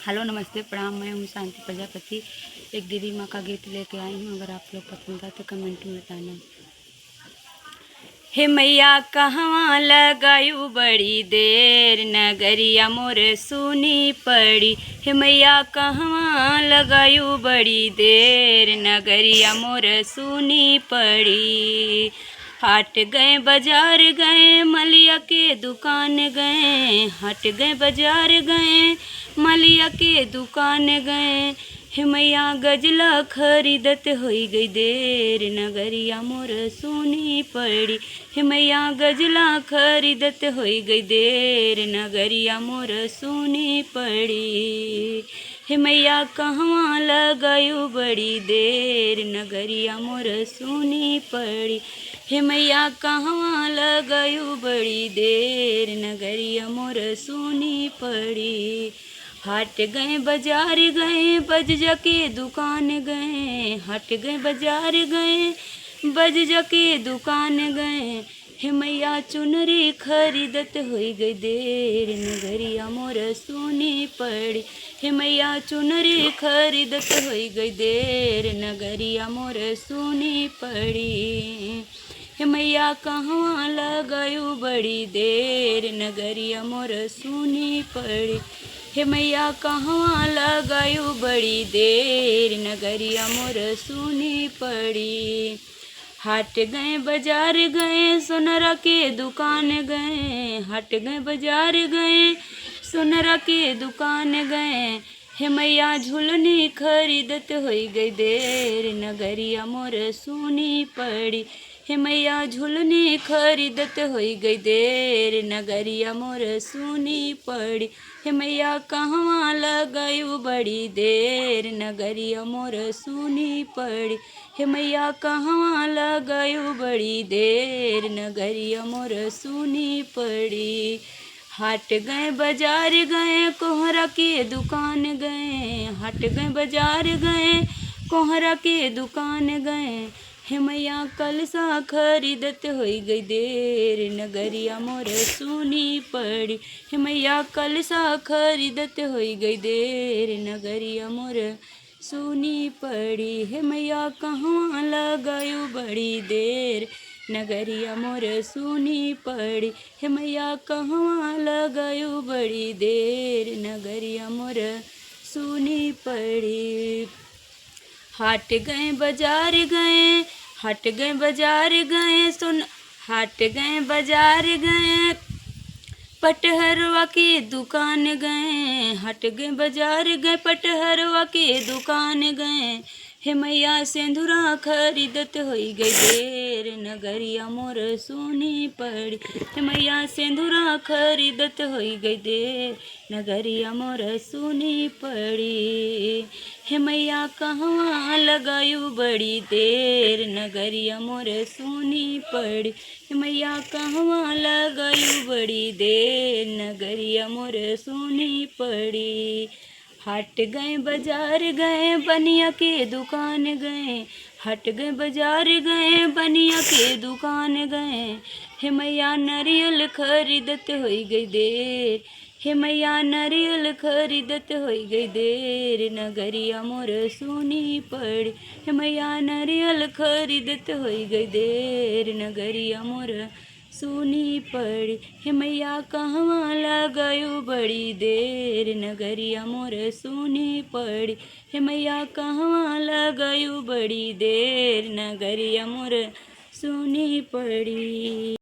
Hello नमस्ते प्रणाम। मैं हूँ शांति प्रजापति। एक दीदी माँ का गीत लेके आई हूँ। अगर आप लोग पसंद आए तो कमेंट में बताना। हे मैया कहवा लगायू बड़ी देर, नगरिया मोर सुनी पड़ी। हे मैया कहवा लगायू बड़ी देर, नगरिया मोर सुनी पड़ी। हट गए बाजार गए मलिया के दुकान गए, हट गए बाजार गए मलिया के दुकान गए। हे मैया गजला खरीदत होई गई देर, नगरिया मोर सुनी पड़ी। हे मैया गजला खरीदत होई गई देर, नगरिया मोर सुनी पड़ी। हे मैया कहवा लगायू बड़ी देर, नगरिया मोर सुनी पड़ी। हे मैया कहवा लगायू बड़ी देर, नगरिया मोर सुनी पड़ी। हट गए बाजार गए बजजा के दुकान गए, हट गए बाजार गए बजजा के दुकान गए। हे मैया चुनरी खरीदत होई गई देर, नगरिया मोर सुनी पड़ी। हे मैया चुनरी खरीदत होई गई देर, नगरिया मोर सुनी पड़ी। हे मैया कहवा लगायू बड़ी देर, नगरिया मोर सुनी पड़ी। हे मैया कहवा लगायू बड़ी देर, नगरिया मोर सुनी पड़ी। हट गए बाजार गए सोनरा के दुकान गए, हट गए बाजार गए सोनरा के दुकान गए। हे मैया झुलनी खरीदत होई गई देर, नगरिया मोर सुनी पड़ी। हे मैया झुलनी खरीदत होई गई देर, नगरिया मोर सुनी पड़ी। हे मैया कहवा लगायू बड़ी देर, नगरिया मोर सुनी पड़ी। हे मैया कहवा लगायू बड़ी देर, नगरिया मोर सुनी पड़ी। हट गए बाजार गए कोहरा के दुकान गए, हट गए बाजार गए कोहरा के दुकान गए। हे मैया कलसा खरीदत होई गई देर, नगरिया मोर सुनी पड़ी। हे मैया कलसा खरीदत होई गई देर, नगरिया मोर सुनी पड़ी। हे मैया कहवा लगायू बड़ी देर, नगरिया मोर सुनी पड़ी। हे मैया कहवा लगायू बड़ी देर, नगरिया मोर सुनी पड़ी। हट गए बाजार गए, हट गए बाजार गए हट गए बाजार गए पटहरवा के दुकान गए, हट गए बाजार गए पटहरवा के दुकान गए। हे मैया सिंदूरा खरीदत होई गई देर, नगरिया मोर सुनी पड़ी। हे मैया सिंदूरा खरीदत होई गई देर, नगरिया मोर सुनी पड़ी। हे मैया कहवा लगायू बड़ी देर, नगरिया मोर सुनी पड़ी। हे मैया कहवा लगायू बड़ी देर, नगरिया मोर सुनी पड़ी। हट गए बाजार गए बनिया के दुकान गए, हट गए बाजार गए बनिया के दुकान गए। हे मैया नारियल खरीदत होई गई देर, हे मैया नारियल खरीदत होई गई देर, नगरिया मोर सुनी पड़ी। हे मैया नारियल खरीदत होई गई देर, नगरिया मोर सुनी पड़ी। हे मैया कहवा लगायू बड़ी देर, नगरिया मोर सुनी पड़ी। हे मैया कहवा लगायू बड़ी देर, नगरिया मोर सुनी पड़ी।